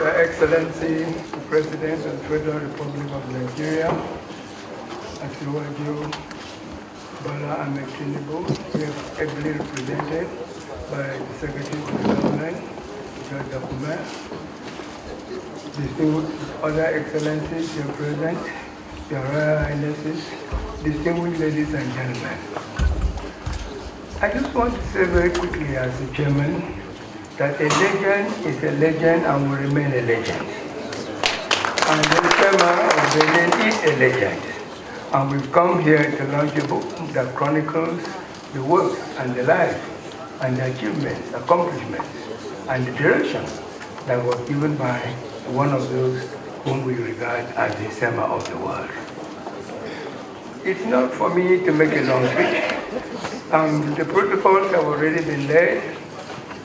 Your Excellency, the President of the Federal Republic of Nigeria, Atiku Abubakar, we are ably represented by the Secretary of Development, VeryDarkMan, distinguished other excellencies here present, Your Royal Highnesses, distinguished ladies and gentlemen. I just want to say very quickly as the chairman that a legend is a legend and will remain a legend. And the chairman of Benin is a legend. And we've come here to launch a book that chronicles the works and the life and the achievements, accomplishments, and the direction that was given by one of those whom we regard as the Esama of the world. It's not for me to make a long speech. The protocols have already been laid.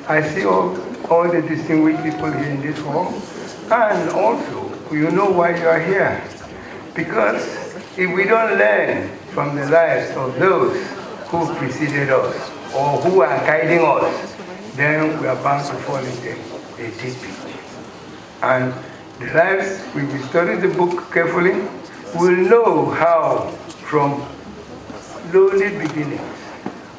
I see all the distinguished people here in this hall. And also, you know why you are here. Because if we don't learn from the lives of those who preceded us or who are guiding us, then we are bound to fall into a deep pit. And the lives, when we study the book carefully, we'll know how from lowly beginnings,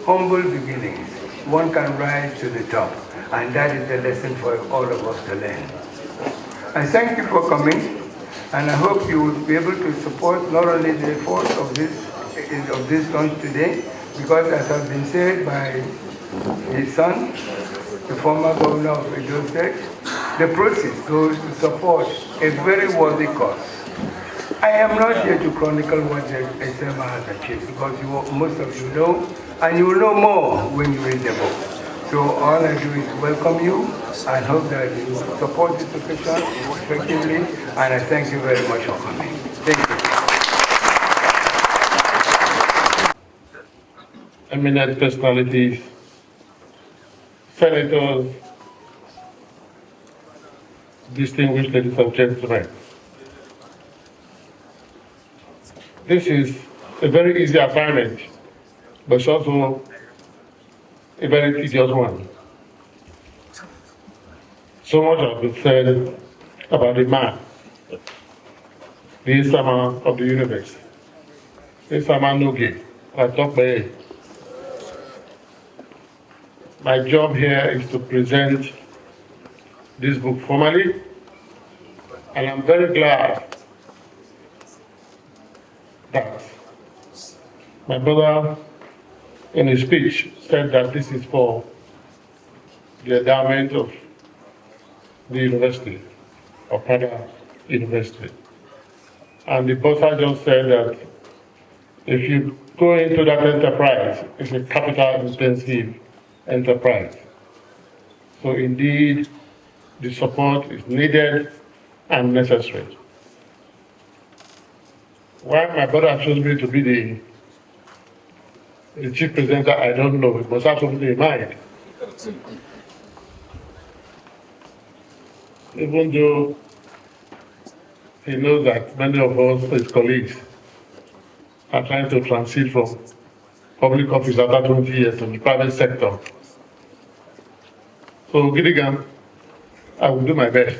humble beginnings, one can rise to the top. And that is the lesson for all of us to learn. I thank you for coming, and I hope you will be able to support not only the effort of this launch today, because as has been said by his son, the former governor of Edo State, the process goes to support a very worthy cause. I am not here to chronicle what the Esama has achieved, because most of you know, and you will know more when you read the book. So all I do is welcome you and hope that you support this occasion effectively, and I thank you very much for coming. Thank you. Eminent personalities, senators, distinguished ladies and gentlemen. This is a very easy assignment, but it's also a very tedious one. So much has been said about the man, the Esama of the universe. Esama Noge, I talk by it. My job here is to present this book formally, and I'm very glad that my brother in his speech said that this is for the endowment of the university, or Pada University. And the bossa just said that if you go into that enterprise, it's a capital-intensive enterprise. So indeed, the support is needed and necessary. Why my brother chose me to be the chief presenter, I don't know. It must have something in mind. Even though he knows that many of us, his colleagues, are trying to transit from public office after 20 years to the private sector. So, Gidigan, I will do my best.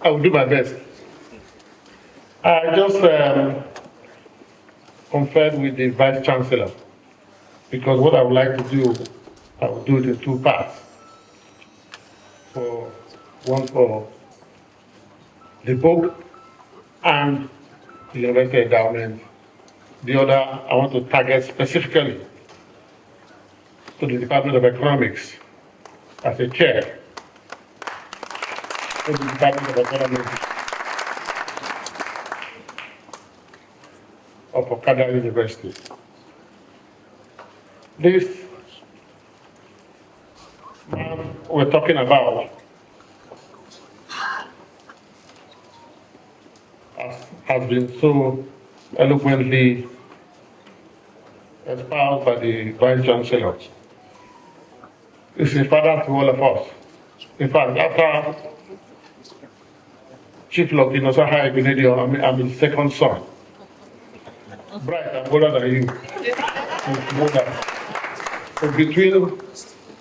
I will do my best. I just conferred with the Vice Chancellor, because what I would like to do, I will do it in two parts. One for the book and the university endowment. The other, I want to target specifically to the Department of Economics as a chair of the Department of Economics of Okada University. This man we're talking about has been so eloquently espoused by the Vice Chancellor. It's a father to all of us. In fact, after Chief Lokino Saha Igbinedion, I'm his second son. Bright, I'm older than you. So between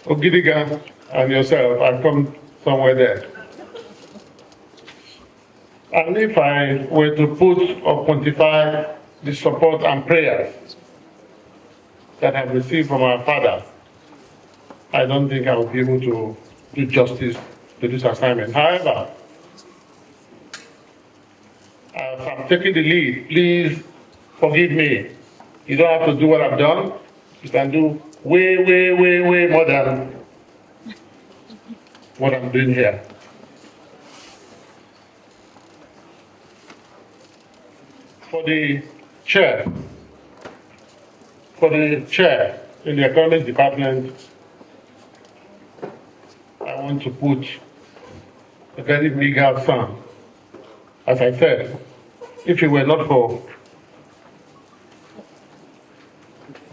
Ogidiga and yourself, I come somewhere there. And if I were to put or quantify the support and prayers that I've received from our father, I don't think I will be able to do justice to this assignment. However, as I'm taking the lead, please forgive me. You don't have to do what I've done. You can do way more than what I'm doing here. For the chair in the economics department, I want to put a very meager sum. As I said, if it were not for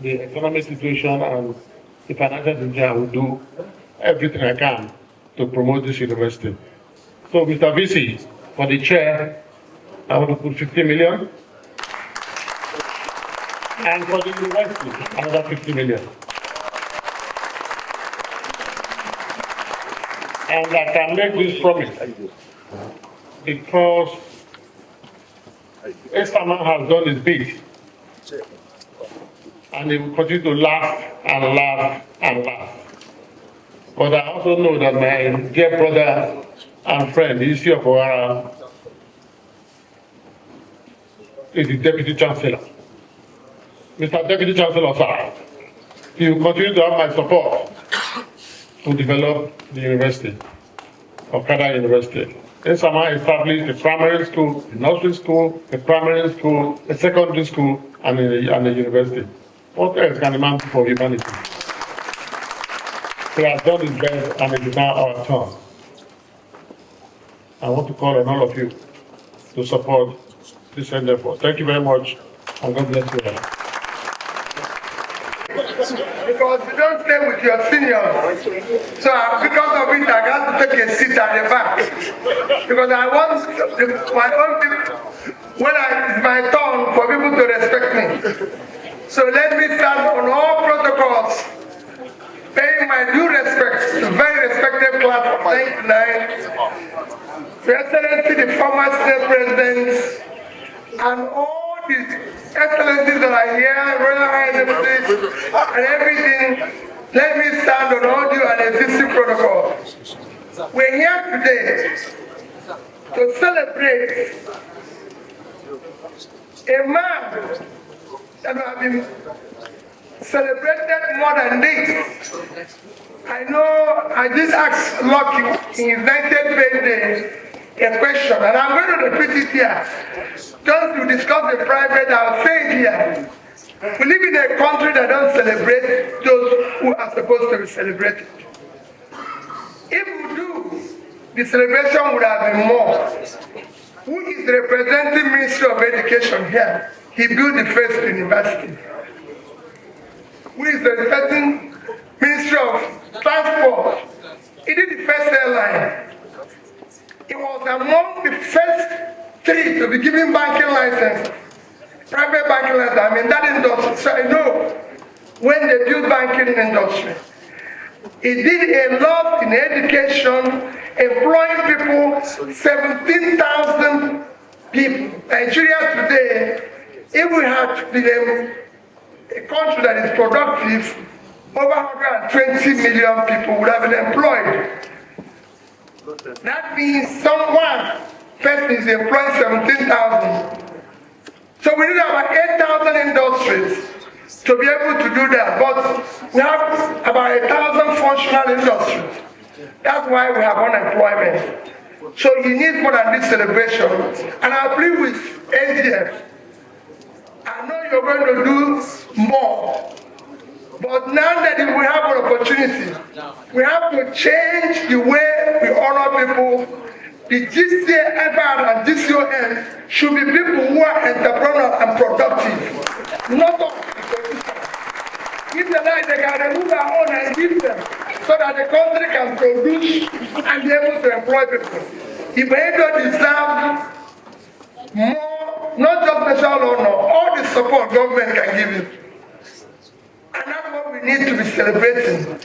the economic situation and the financial situation, I will do everything I can to promote this university. So, Mr. VC, for the chair, I want to put 50 million. And for the university, another 50 million. And I can make this promise because Esama has done his bit. And it will continue to laugh and laugh and laugh. But I also know that my dear brother and friend, the issue of Fubara, is the Deputy Chancellor. Mr. Deputy Chancellor, sir, you will continue to have my support to develop the university, Okada University. Esama established a primary school, a nursery school, a primary school, a secondary school, and a university. What else can a man do for humanity? He has done his best, and it is now our turn. I want to call on all of you to support this endeavor. Thank you very much, and God bless you all. Because you don't stay with your seniors. So because of it, I got to take a seat at the back. Because I want my own people, when it's my turn for people to respect me. So let me stand on all protocols, paying my due respect to very respected class of 99, Your Excellency, the former Senate President, and all the excellencies that are here, Royal Highness, and everything. Let me stand on all due and existing protocol. We're here today to celebrate a man that has been celebrated more than this. I know I just asked Lucky in his 90th birthday a question, and I'm going to repeat it here. Just to discuss the private, I'll say it here. We live in a country that don't celebrate those who are supposed to be celebrated. If we do, the celebration would have been more. Who is representing Ministry of Education here? He built the first university. Who is representing Ministry of Transport? He did the first airline. He was among the first 3 to be given banking license, private banking license. I mean, that industry. So I know when they built banking industry. He did a lot in education, employing people, 17,000 people. Nigeria today, if we had been a country that is productive, over 120 million people would have been employed. That means someone person is employing 17,000. So we need about 8,000 industries to be able to do that. But we have about 1,000 functional industries. That's why we have unemployment. So you need more than this celebration. And I believe with AGF, I know you're going to do more. But now that we have an opportunity, we have to change the way we honor people. The GCFR and GCON should be people who are entrepreneurial and productive. Not all. If they like, they can remove their own and give them so that the country can produce and be able to employ people. If they don't deserve more, not just national honor, all the support government can give you. And that's what we need to be celebrating.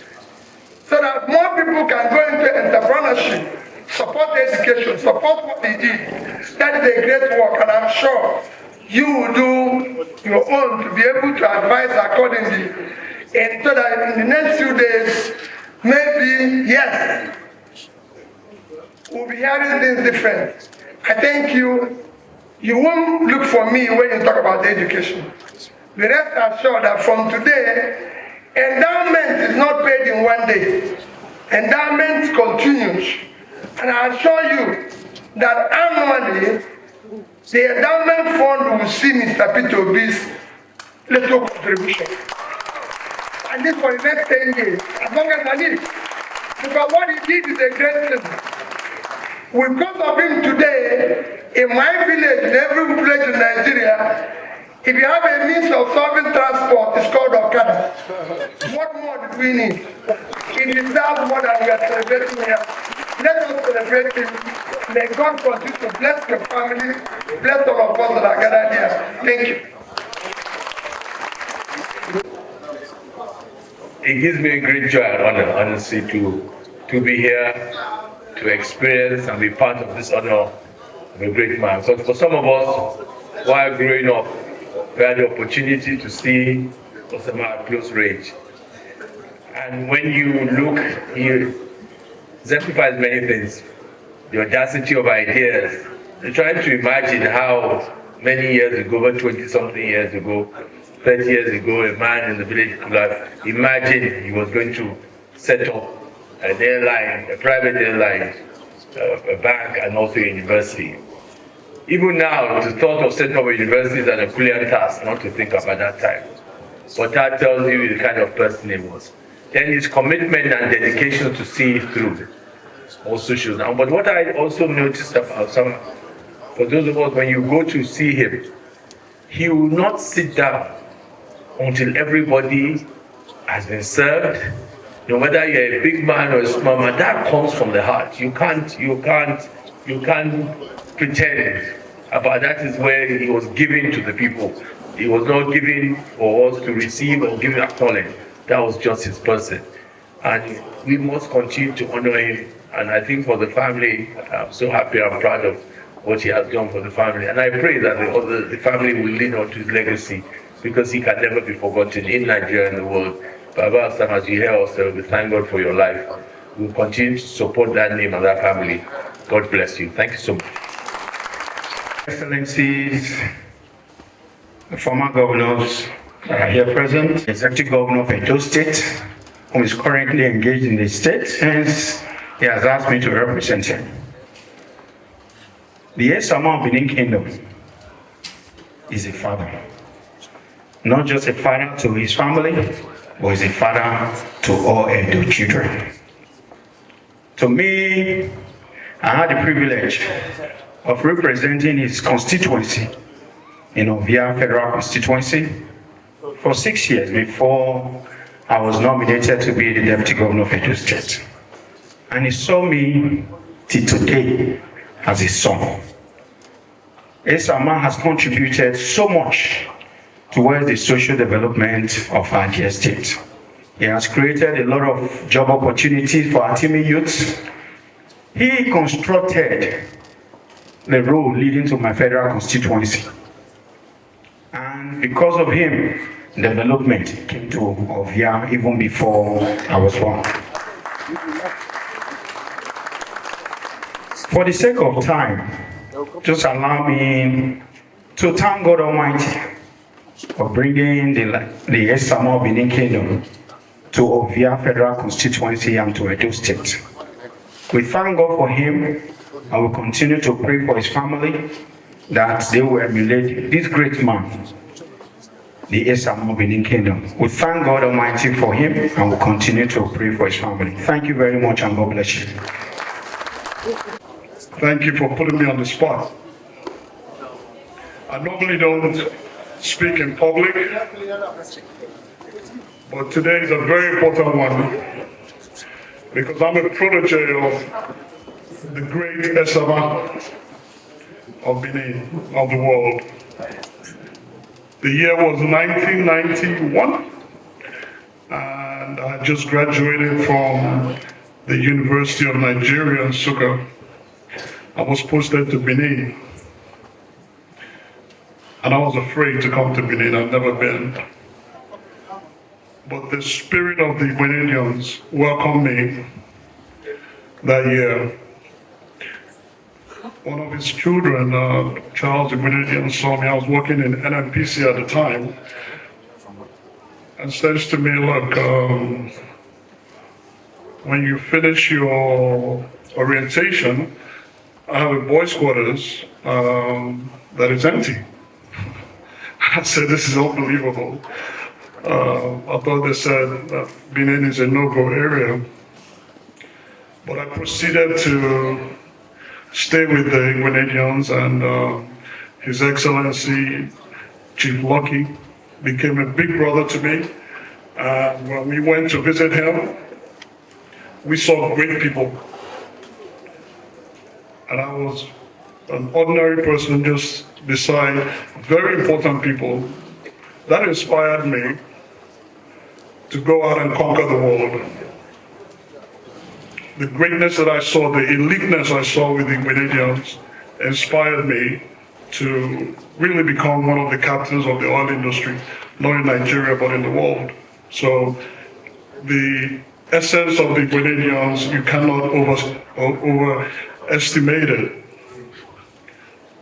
So so that more people can go into entrepreneurship, support education, support what they did. That is a great work, and I'm sure you will do your own to be able to advise accordingly. And so that in the next few days, maybe, yes, we'll be hearing things different. I thank you. You won't look for me when you talk about education. The rest assured that from today, endowment is not paid in one day. Endowment continues. And I assure you that annually, the endowment fund will see Mr. Peter Obi's little contribution. And this for the next 10 years, as long as I need. Because what he did is a great thing. Because of him today, in my village, in every village in Nigeria, if you have a means of solving transport, it's called Okada. What more do we need? It deserves more than we are celebrating here. Let us celebrate him. May God continue to bless your family, bless all of us that are gathered here. Thank you. It gives me a great joy and honor, honestly, to be here, to experience and be part of this honor of a great man. So for some of us, while growing up, we had the opportunity to see Esama at close range. And when you look, he exemplifies many things. The audacity of ideas. You're trying to imagine how many years ago, over 20-something years ago, 30 years ago, a man in the village could have imagined he was going to set up an airline, a private airline, a bank, and also a university. Even now, the thought of setting up a university is an Herculean task, not to think about that time. But that tells you the kind of person he was. Then his commitment and dedication to see it through also shows now. But what I also noticed about for those of us, when you go to see him, he will not sit down until everybody has been served. No matter you're a big man or a small man, that comes from the heart. You can't pretend about that. Is where he was giving to the people. He was not giving for us to receive or give acknowledge. That was just his person. And we must continue to honor him. And I think for the family, I'm so happy and proud of what he has done for the family. And I pray that the family will lean on to his legacy, because he can never be forgotten in Nigeria and the world. Baba, as you hear us, we thank God for your life. We'll continue to support that name and that family. God bless you. Thank you so much. Excellencies, the former governors here present, the Executive Governor of Edo State, who is currently engaged in the state, hence he has asked me to represent him. The Esama of Benin Kingdom is a father. Not just a father to his family, but is a father to all Edo children. To me, I had the privilege of representing his constituency in Ovia Federal Constituency for 6 years before I was nominated to be the Deputy Governor of Edo State. And he saw me till today as his son. Esama has contributed so much towards the social development of our dear state. He has created a lot of job opportunities for our Atimi youths. He constructed the road leading to my federal constituency. And because of him, development came to Ovia even before I was born. For the sake of time, just allow me to thank God Almighty for bringing the Esama Benin Kingdom to Ovia Federal Constituency and to Edo State. We thank God for him, and we continue to pray for his family that they will emulate this great man, the Esama Benin Kingdom. We thank God Almighty for him, and we continue to pray for his family. Thank you very much, and God bless you. Thank you for putting me on the spot. I normally don't speak in public, but today is a very important one because I'm a protege of the great Esama of Benin, of the world. The year was 1991, and and I just graduated from the University of Nigeria in Nsukka. I was posted to Benin, and I was afraid to come to Benin. I've never been. But the spirit of the Igbinedions welcomed me that year. One of his children, Charles Igbinedion, saw me. I was working in NNPC at the time, and says to me, look, when you finish your orientation, I have a boys' quarters that is empty. I said, this is unbelievable. I thought they said that Benin is a no-go area. But I proceeded to stay with the Igbinedions, and His Excellency Chief Lucky became a big brother to me. And when we went to visit him, we saw great people. And I was an ordinary person just beside very important people. That inspired me to go out and conquer the world. The greatness that I saw, the eliteness I saw with the Igbinedions inspired me to really become one of the captains of the oil industry, not in Nigeria, but in the world. So the essence of the Igbinedions, you cannot overestimate it.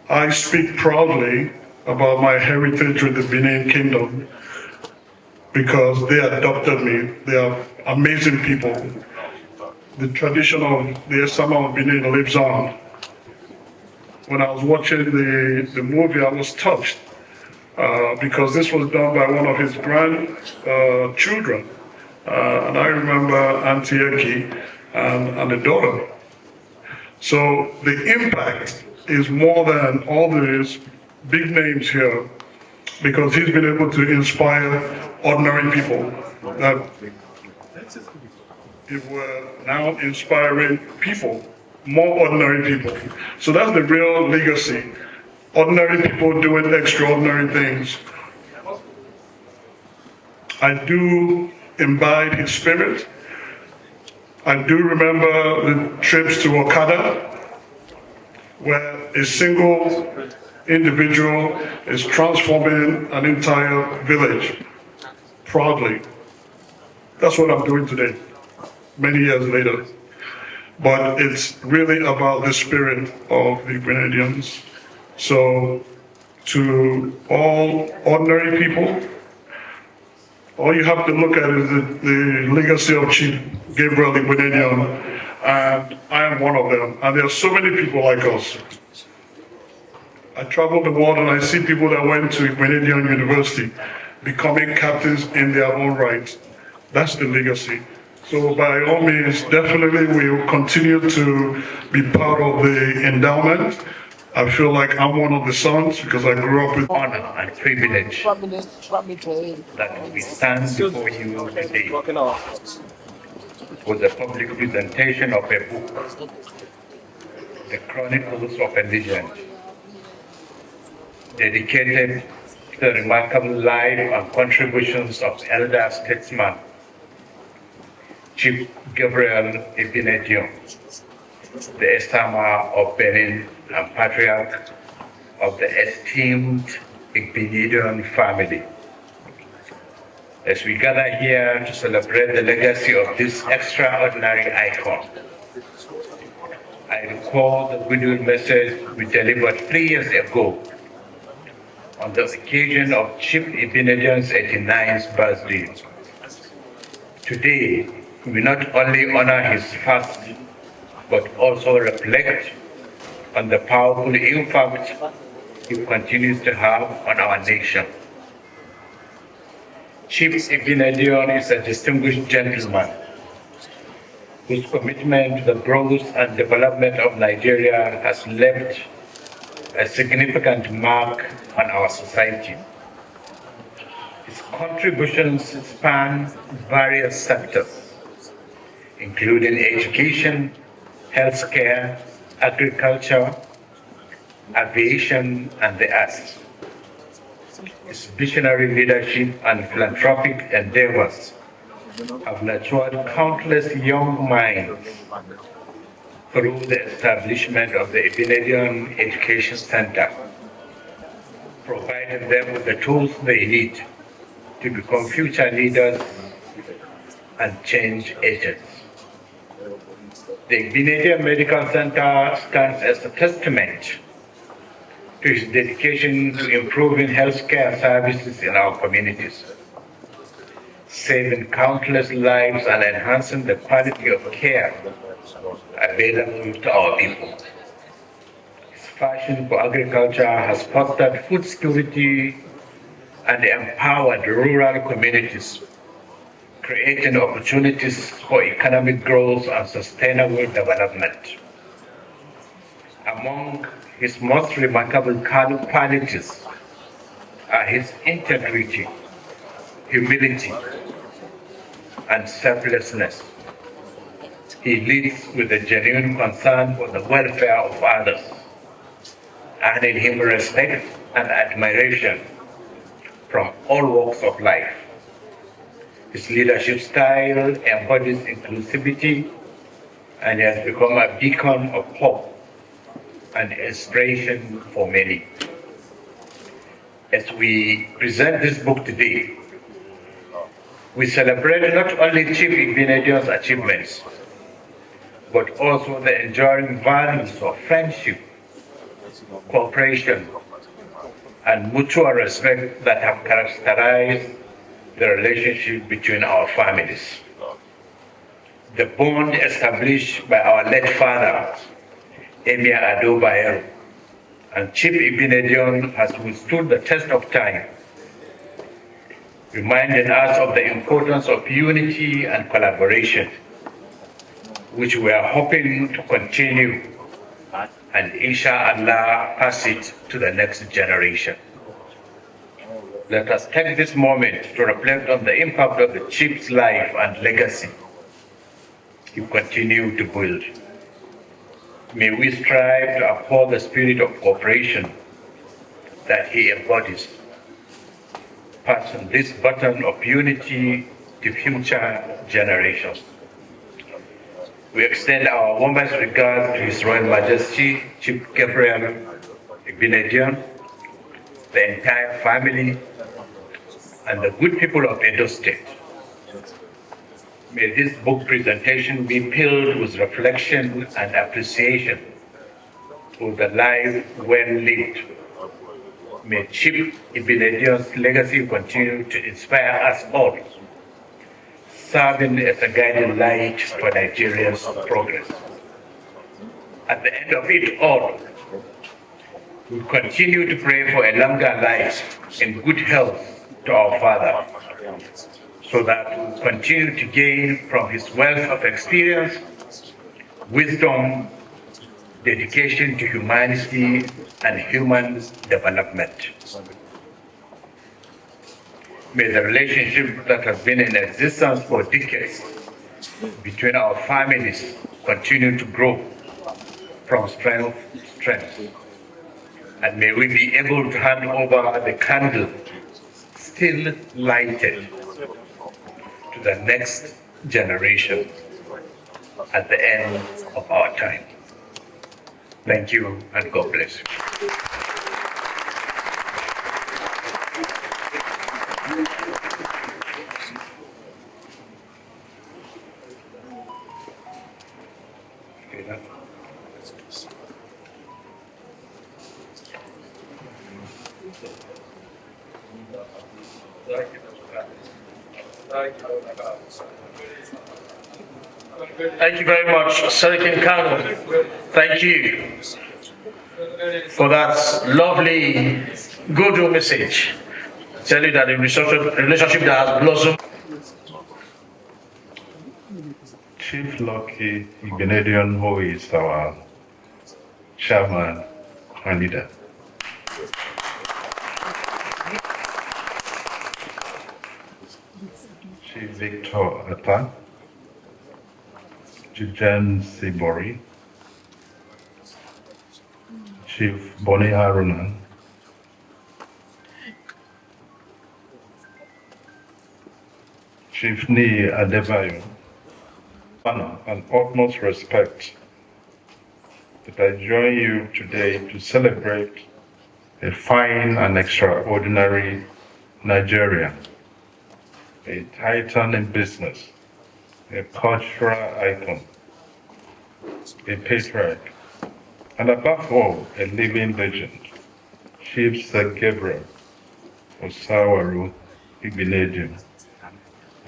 I speak proudly about my heritage with the Benin Kingdom because they adopted me. They are amazing people. The tradition of the Esama of Benin lives on. When I was watching the movie, I was touched because this was done by one of his grandchildren. And I remember Auntie Eki and the daughter. So the impact is more than all these big names here, because he's been able to inspire ordinary people that we're now inspiring people, more ordinary people. So that's the real legacy. Ordinary people doing extraordinary things. I do imbibe his spirit. I do remember the trips to Okada, where a single individual is transforming an entire village proudly. That's what I'm doing today, many years later. But it's really about the spirit of the Igbinedions. So to all ordinary people, all you have to look at is the legacy of Chief Gabriel Igbinedion, and I am one of them. And there are so many people like us. I travel the world and I see people that went to Igbinedion University becoming captains in their own right. That's the legacy. So by all means, definitely we will continue to be part of the endowment. I feel like I'm one of the sons because I grew up with honor and privilege that we stand before you today for the public presentation of a book, The Chronicles of a Legend, dedicated to the remarkable life and contributions of elder statesman Chief Gabriel Igbinedion, the Esama of Benin and patriarch of the esteemed Igbinedion family. As we gather here to celebrate the legacy of this extraordinary icon, I recall the goodwill message we delivered 3 years ago on the occasion of Chief Igbinedion's 89th birthday. Today, we not only honor his fast, but also reflect on the powerful impact he continues to have on our nation. Chief Igbinedion is a distinguished gentleman whose commitment to the growth and development of Nigeria has left a significant mark on our society. His contributions span various sectors, including education, healthcare, agriculture, aviation, and the arts. His visionary leadership and philanthropic endeavors have nurtured countless young minds through the establishment of the Igbinedion Education Center, providing them with the tools they need to become future leaders and change agents. The Igbinedion Medical Center stands as a testament to his dedication to improving healthcare services in our communities, saving countless lives and enhancing the quality of care available to our people. His passion for agriculture has fostered food security and empowered rural communities, creating opportunities for economic growth and sustainable development. Among his most remarkable qualities are his integrity, humility, and selflessness. He leads with a genuine concern for the welfare of others, earning him respect and admiration from all walks of life. His leadership style embodies inclusivity, and he has become a beacon of hope and inspiration for many. As we present this book today, we celebrate not only Chief Igbinedion's achievements, but also the enduring values of friendship, cooperation, and mutual respect that have characterized the relationship between our families. The bond established by our late father, Emir Ado Bayero, and Chief Igbinedion has withstood the test of time, reminding us of the importance of unity and collaboration, which we are hoping to continue and inshallah pass it to the next generation. Let us take this moment to reflect on the impact of the chief's life and legacy he continued to build. May we strive to uphold the spirit of cooperation that he embodies, passing this baton of unity to future generations. We extend our warmest regards to His Royal Majesty, Chief Gabriel Igbinedion, the entire family, and the good people of Edo State. May this book presentation be filled with reflection and appreciation for the life well lived. May Chief Igbinedion's legacy continue to inspire us all, serving as a guiding light for Nigeria's progress. At the end of it all, we continue to pray for a longer life and good health to our father, so that we continue to gain from his wealth of experience, wisdom, dedication to humanity, and human development. May the relationship that has been in existence for decades between our families continue to grow from strength to strength. And may we be able to hand over the candle still lighted to the next generation at the end of our time. Thank you, and God bless you. Thank you very much, Nnamdi Kanu. Thank you for that lovely good message. I tell you that the relationship that has blossomed. Chief Lucky Igbinedion, who is our chairman and leader. Chief Victor Atta, Chief Jan Sibori, Chief Boni Haruna, Chief Nnamdi Adeyanju, honor and utmost respect that I join you today to celebrate a fine and extraordinary Nigerian, a titan in business, a cultural icon, a patriarch, and above all, a living legend, Chief Sir Gabriel Sowore Igbinedion,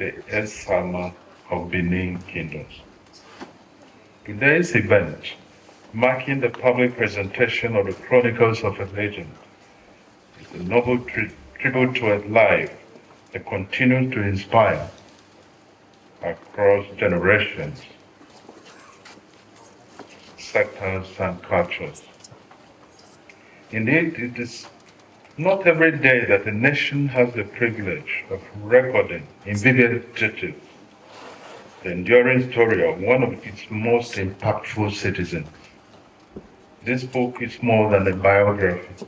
the Esama of Benin Kingdom. Today's event, marking the public presentation of the Chronicles of a Legend, is a noble tribute to a life that continues to inspire across generations, sectors, and cultures. Indeed, it is not every day that a nation has the privilege of recording in vivid detail the enduring story of one of its most impactful citizens. This book is more than a biography.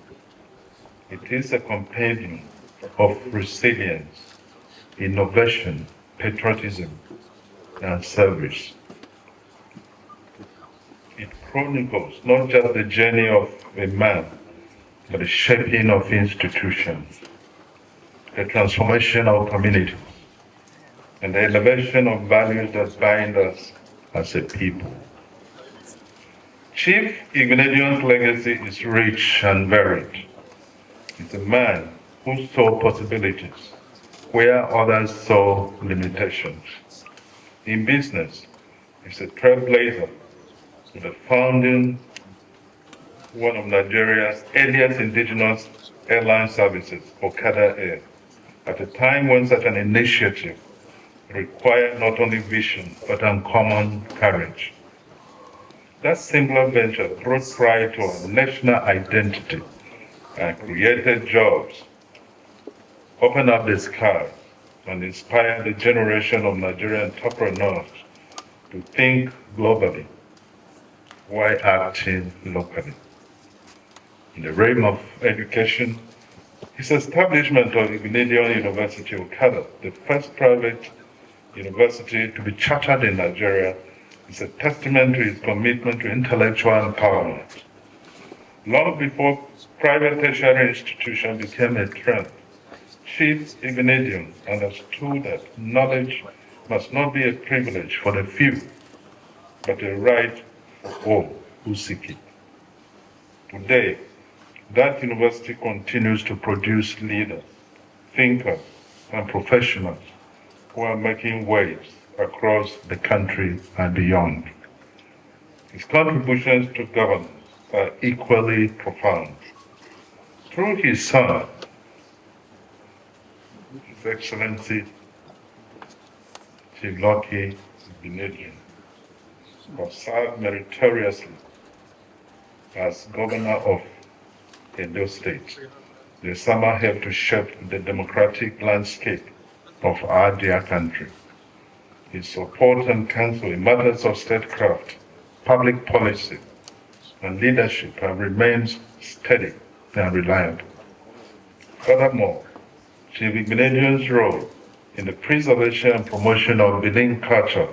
It is a compendium of resilience, innovation, patriotism, and service. It chronicles not just the journey of a man, but the shaping of institutions, the transformation of communities, and the elevation of values that bind us as a people. Chief Igbinedion's legacy is rich and varied. He's a man who saw possibilities where others saw limitations. In business, he's a trailblazer with the founding one of Nigeria's earliest indigenous airline services, Okada Air, at a time when such an initiative required not only vision but uncommon courage. That singular venture brought pride to our national identity and created jobs, opened up the sky, and inspired a generation of Nigerian entrepreneurs to think globally while acting locally. In the realm of education, his establishment of Igbinedion University, Okada, the first private university to be chartered in Nigeria, is a testament to his commitment to intellectual empowerment. Long before private tertiary institutions became a trend, Chief Igbinedion understood that knowledge must not be a privilege for the few, but a right for all who seek it. Today, that university continues to produce leaders, thinkers, and professionals who are making waves across the country and beyond. His contributions to governance are equally profound. Through his son, His Excellency Chief Lucky Igbinedion, who served meritoriously as governor of Edo State, the Esama helped to shape the democratic landscape of our dear country. His support and counsel in matters of statecraft, public policy, and leadership have remained steady and reliable. Furthermore, Chief Igbinedion's role in the preservation and promotion of Benin culture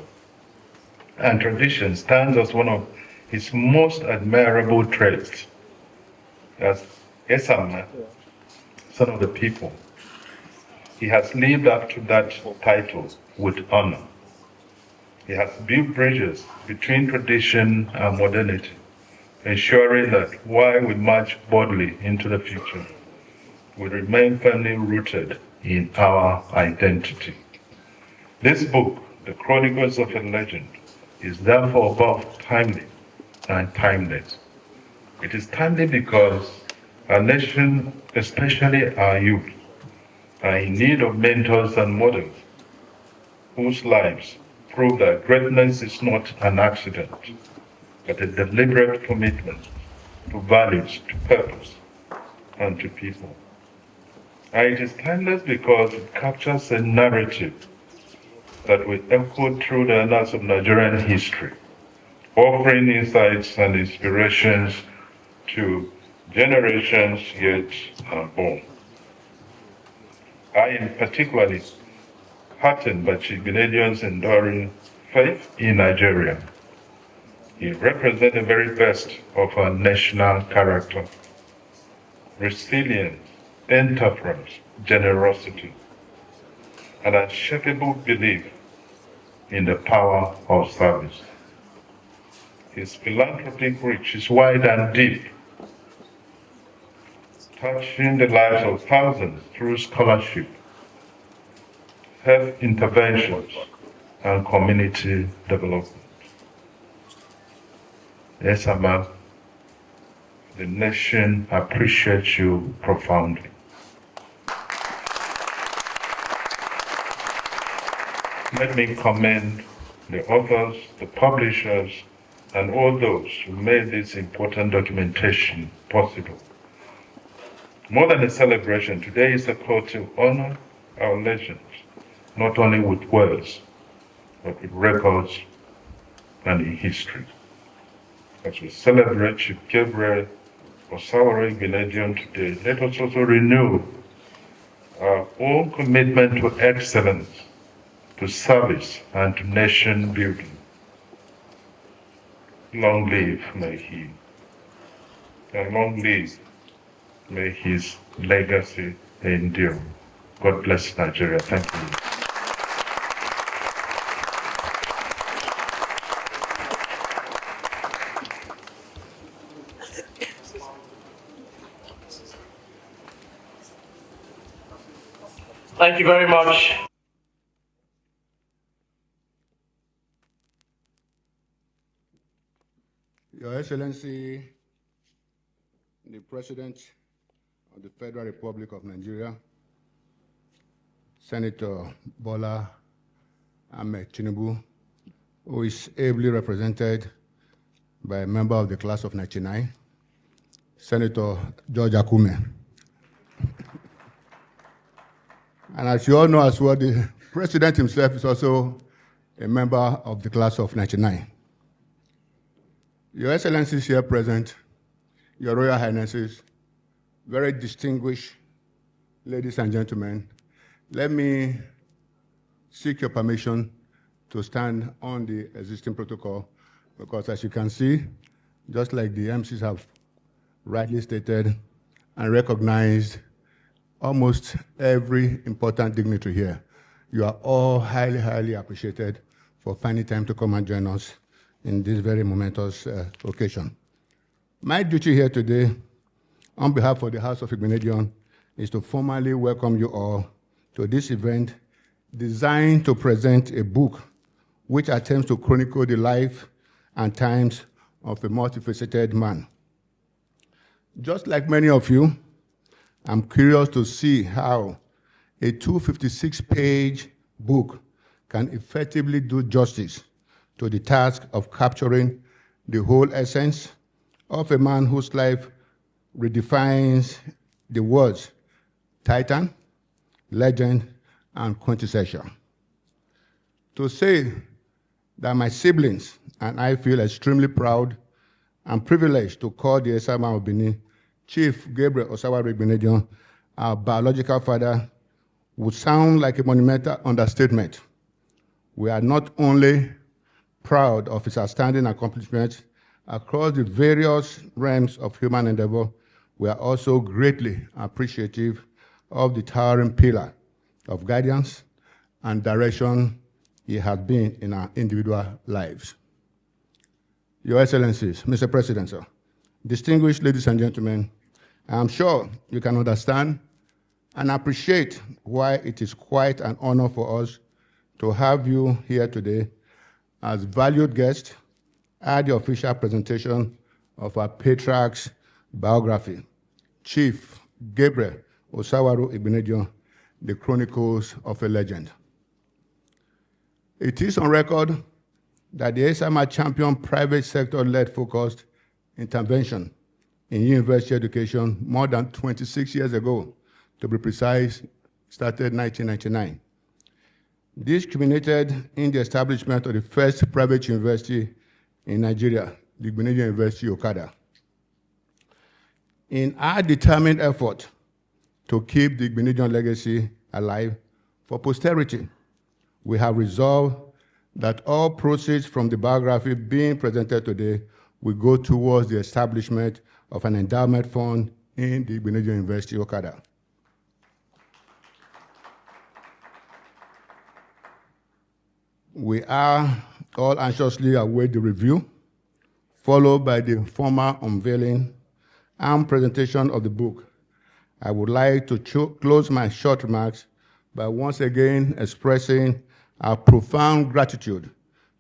and tradition stands as one of his most admirable traits. As Esama, son of the people, he has lived up to that title with honor. He has built bridges between tradition and modernity, ensuring that while we march boldly into the future, we remain firmly rooted in our identity. This book, The Chronicles of a Legend, is therefore both timely and timeless. It is timely because our nation, especially our youth, are in need of mentors and models whose lives prove that greatness is not an accident, but a deliberate commitment to values, to purpose, and to people. And it is timeless because it captures a narrative that will echo through the annals of Nigerian history, offering insights and inspirations to generations yet unborn. I am particularly heartened by Igbinedion's enduring faith in Nigeria. He represents the very best of our national character: resilience, enterprise, generosity, and unshakable belief in the power of service. His philanthropic reach is wide and deep, touching the lives of thousands through scholarship, health interventions, and community development. Esama, the nation appreciates you profoundly. Let me commend the authors, the publishers, and all those who made this important documentation possible. More than a celebration, today is a call to honor our legends, not only with words, but with records and in history. As we celebrate Chief Gabriel Sowore Igbinedion today, let us also renew our own commitment to excellence, to service, and to nation building. Long live may he, and long live may his legacy endure. God bless Nigeria. Thank you. Thank you very much. Your Excellency, the President of the Federal Republic of Nigeria, Senator Bola Ahmed Tinubu, who is ably represented by a member of the class of 99, Senator George Akume. And as you all know as well, the President himself is also a member of the class of 99. Your Excellencies here present, Your Royal Highnesses, very distinguished ladies and gentlemen, let me seek your permission to stand on the existing protocol, because as you can see, just like the MCs have rightly stated and recognized, almost every important dignitary here, you are all highly, highly appreciated for finding time to come and join us in this very momentous occasion. My duty here today, on behalf of the House of Igbinedion, is to formally welcome you all to this event designed to present a book which attempts to chronicle the life and times of a multifaceted man. Just like many of you, I'm curious to see how a 256-page book can effectively do justice to the task of capturing the whole essence of a man whose life redefines the words titan, legend, and quintessential. To say that my siblings and I feel extremely proud and privileged to call the Esama of Benin Chief Gabriel Sowore Igbinedion our biological father would sound like a monumental understatement. We are not only proud of his outstanding accomplishments across the various realms of human endeavor, we are also greatly appreciative of the towering pillar of guidance and direction he has been in our individual lives. Your Excellencies, Mr. President, sir, distinguished ladies and gentlemen, I'm sure you can understand and appreciate why it is quite an honor for us to have you here today as valued guests at the official presentation of our patriarch's biography, Chief Gabriel Sowore Igbinedion, The Chronicles of a Legend. It is on record that the Esama championed private sector-led focused intervention in university education more than 26 years ago, to be precise, started 1999. This culminated in the establishment of the first private university in Nigeria, the Igbinedion University, Okada. In our determined effort to keep the Igbinedion legacy alive for posterity, we have resolved that all proceeds from the biography being presented today will go towards the establishment of an endowment fund in the Igbinedion University, Okada. We are all anxiously await the review, followed by the formal unveiling and presentation of the book. I would like to close my short remarks by once again expressing our profound gratitude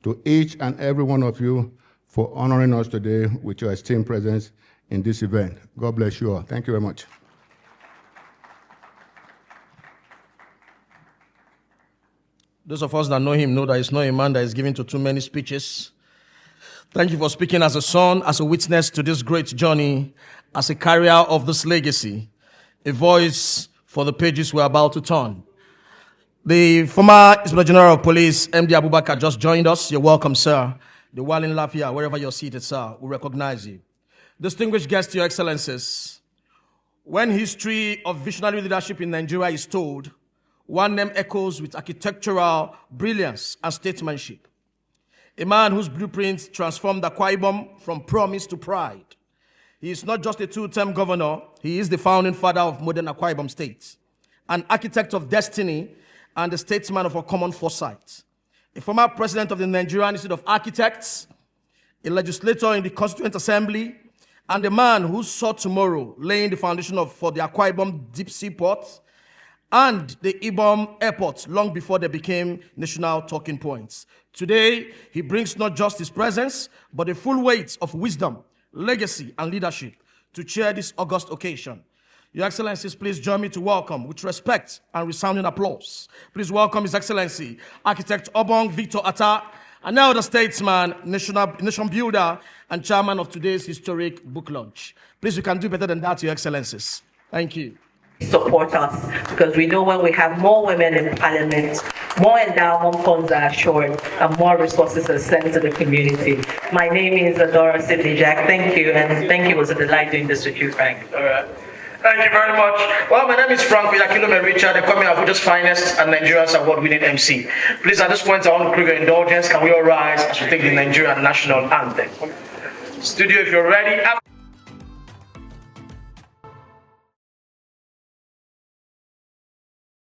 to each and every one of you for honoring us today with your esteemed presence in this event. God bless you all. Thank you very much. Those of us that know him know that he's not a man that is given to too many speeches. Thank you for speaking as a son, as a witness to this great journey, as a carrier of this legacy, a voice for the pages we're about to turn. The former Inspector General of Police, Nnamdi Abubakar, just joined us. You're welcome, sir. The while in Lafayette, wherever you're seated, sir, we recognize you. Distinguished guests, your excellencies, when history of visionary leadership in Nigeria is told, one name echoes with architectural brilliance and statesmanship. A man whose blueprints transformed Akwa Ibom from promise to pride. He is not just a two-term governor, he is the founding father of modern Akwa Ibom State, an architect of destiny and a statesman of a common foresight. A former president of the Nigerian Institute of Architects, a legislator in the Constituent Assembly, and a man who saw tomorrow laying the foundation for the Akwa Ibom Deep Sea Port and the Ibom Airport long before they became national talking points. Today, he brings not just his presence, but the full weight of wisdom, legacy, and leadership to chair this august occasion. Your Excellencies, please join me to welcome, with respect and resounding applause, please welcome His Excellency, Architect Obong Victor Atta, an elder statesman, nation builder, and chairman of today's historic book launch. Please, you can do better than that, Your Excellencies. Thank you. Support us, because we know when we have more women in parliament, more endowment funds are assured and more resources are sent to the community. My name is Adora Sidney Jack. Thank you, and thank you. It was a delight doing this with you, Frank. All right. Thank you very much. Well, my name is Frank Villakilome Richard. They call me Abuja's finest and Nigeria's award-winning MC. Please, at this point, I want to crave your indulgence. Can we all rise as we take the Nigerian national anthem? Studio, if you're ready.